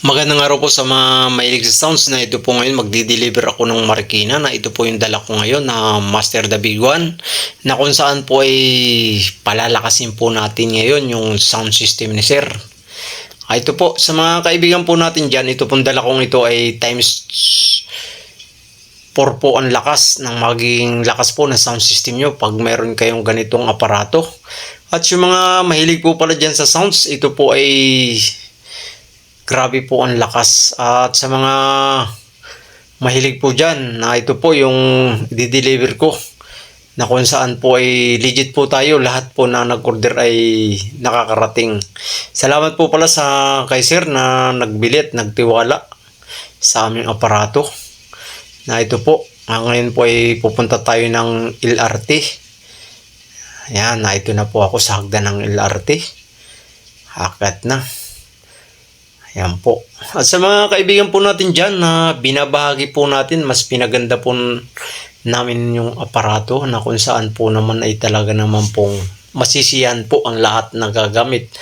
Magandang araw po sa mga mahilig sa sounds na ito po ngayon magdi-deliver ako ng Marikina na ito po yung dala ko ngayon na Master the Big One na kung saan po ay palalakasin po natin ngayon yung sound system ni Sir. Ito po sa mga kaibigan po natin dyan, ito pong dala kong ito ay times 4 po ang lakas ng magiging lakas po na sound system nyo pag meron kayong ganitong aparato. At yung mga mahilig po pala dyan sa sounds, ito po ay grabe po ang lakas. At sa mga mahilig po dyan, na ito po yung i-deliver ko na kung saan po ay legit po tayo. Lahat po na nag-order ay nakakarating. Salamat po pala sa kay Sir na nagbili at nagtiwala sa aming aparato. Na ito po, ngayon po ay pupunta tayo ng LRT. Ayan, na ito na po ako sa hagdan ng LRT. Hakat na. Ayan po. At sa mga kaibigan po natin dyan na binabahagi po natin, mas pinaganda po namin yung aparato na kung saan po naman ay talaga naman pong masisiyan po ang lahat na gagamit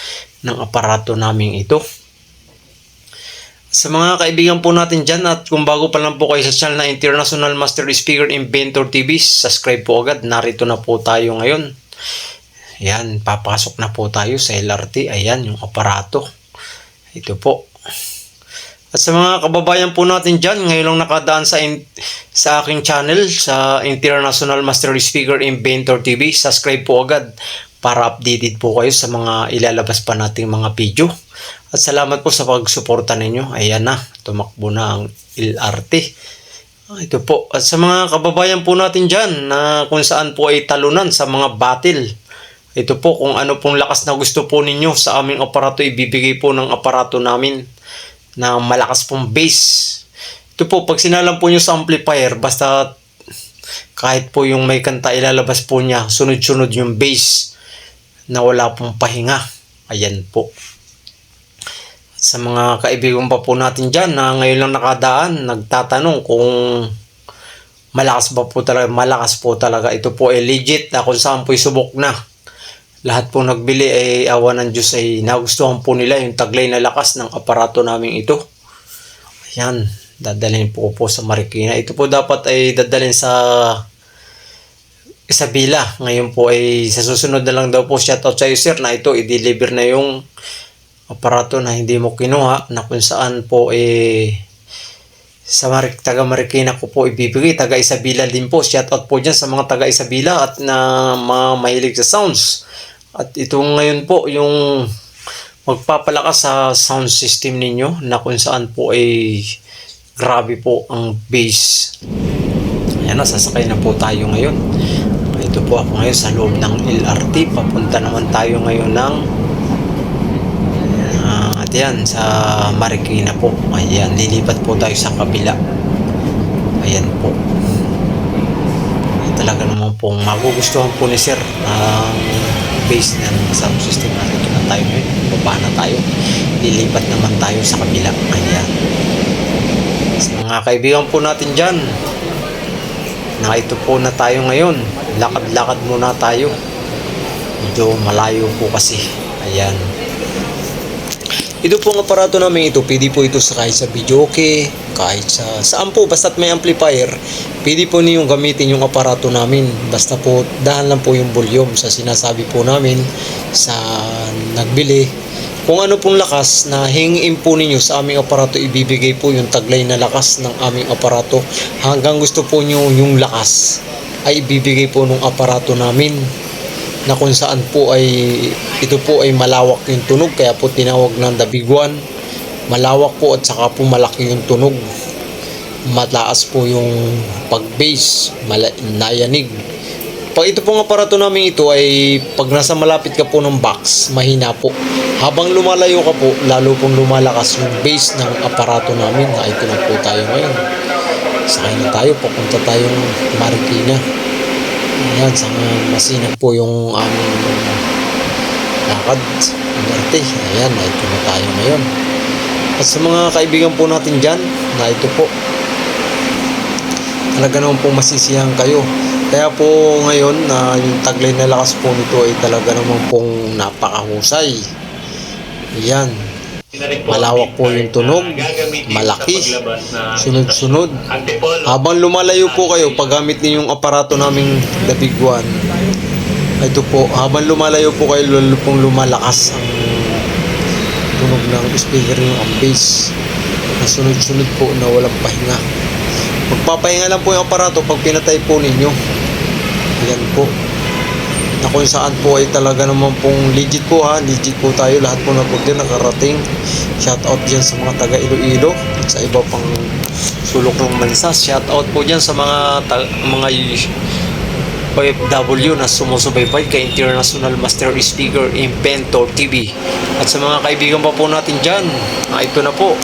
ng aparato namin ito. Sa mga kaibigan po natin dyan at kung bago pa lang po kayo sa channel na International Master Speaker Inventor TV, subscribe po agad. Narito na po tayo ngayon. Ayan, papasok na po tayo sa LRT. Ayan, yung aparato. Ito po. At sa mga kababayan po natin dyan, ngayon lang nakadaan sa aking channel, sa International Master Speaker Inventor TV, subscribe po agad para updated po kayo sa mga ilalabas pa nating mga video. At salamat po sa pagsuporta ninyo. Ayan na, tumakbo na ang LRT. Ito po. At sa mga kababayan po natin dyan, na kung saan po ay talunan sa mga battle, ito po, kung ano pong lakas na gusto po ninyo sa aming aparato, ibibigay po ng aparato namin na malakas pong bass. Ito po, pag sinalam po nyo sa amplifier, basta kahit po yung may kanta ilalabas po niya, sunod-sunod yung bass na wala pong pahinga. Ayan po. At sa mga kaibigan pa po natin dyan na ngayon lang nakadaan, nagtatanong kung malakas ba po talaga. Malakas po talaga. Ito po ay legit na kung saan po subok na. Lahat po nagbili ay awa ng Diyos ay nagustuhan po nila yung taglay na lakas ng aparato namin ito. Ayan, dadalhin po sa Marikina. Ito po dapat ay dadalhin sa Isabela. Ngayon po ay sa susunod na lang daw po, shoutout sa iyo Sir na ito i-deliver na yung aparato na hindi mo kinuha na kung saan po sa taga Marikina ko po ibibigay. Taga Isabela din po. Shoutout po dyan sa mga taga Isabela at na mga mahilig sa sounds. At ito ngayon po yung magpapalakas sa sound system ninyo na kung saan po ay grabe po ang bass. Ayan na, sasakay na po tayo ngayon. Ito po ako ngayon sa loob ng LRT. Papunta naman tayo ngayon ng at yan, sa Marikina po. Ayan, lilipat po tayo sa kabila. Ayan po. Talaga naman pong magugustuhan po ni Sir ang base ng sound system natin. Ito na tayo ngayon. Baba na tayo. Lilipat naman tayo sa kabila. Ayan. Sa mga kaibigan po natin dyan, na ito po na tayo ngayon. Lakad-lakad muna tayo. Medyo malayo po kasi. Ayan. Ito pong aparato namin ito, pwede po ito kahit sa video okay, kahit saan po, basta't may amplifier, pwede po niyong gamitin yung aparato namin. Basta po, dahan lang po yung volume sa sinasabi po namin sa nagbili. Kung ano pong lakas na hingin po ninyo sa aming aparato, ibibigay po yung taglay na lakas ng aming aparato. Hanggang gusto po nyo yung lakas, ay ibibigay po ng aparato namin. Na kung saan po ay ito po ay malawak yung tunog, kaya po tinawag ng The Big One. Malawak po at saka po malaki yung tunog, mataas po yung pag-bass, nayanig. Pag ito pong aparato namin ito ay pag nasa malapit ka po ng box, mahina po. Habang lumalayo ka po, lalo pong lumalakas yung bass ng aparato namin. Na ito na po tayo ngayon. Sakay na tayo, papunta tayong Marikina. Ayan, sa masinag po yung aming lakad. Ayan, ito na tayo ngayon. At sa mga kaibigan po natin dyan, na ito po, talaga naman po masisiyahan kayo. Kaya po ngayon, na yung taglay na lakas po nito ay talaga naman pong napakahusay. Ayan. Malawak po yung tunog, malaki, sunod-sunod. Habang lumalayo po kayo, paggamit niyo yung aparato naming The Big One, ito po, habang lumalayo po kayo, lalo pong lumalakas ang tunog ng speaker yung bass na sunod-sunod po na walang pahinga. Magpapahinga lang po yung aparato pag pinatay po ninyo. Ayan po, na kung saan po ay talaga naman pong legit po ha, legit po tayo, lahat po na po din nakarating. Shout out dyan sa mga taga Iloilo, sa iba pang sulok ng bansa. Shout out po dyan sa mga mga OFW na sumusubaybay kay International Master Speaker Inventor TV, at sa mga kaibigan pa po natin dyan, ito na po,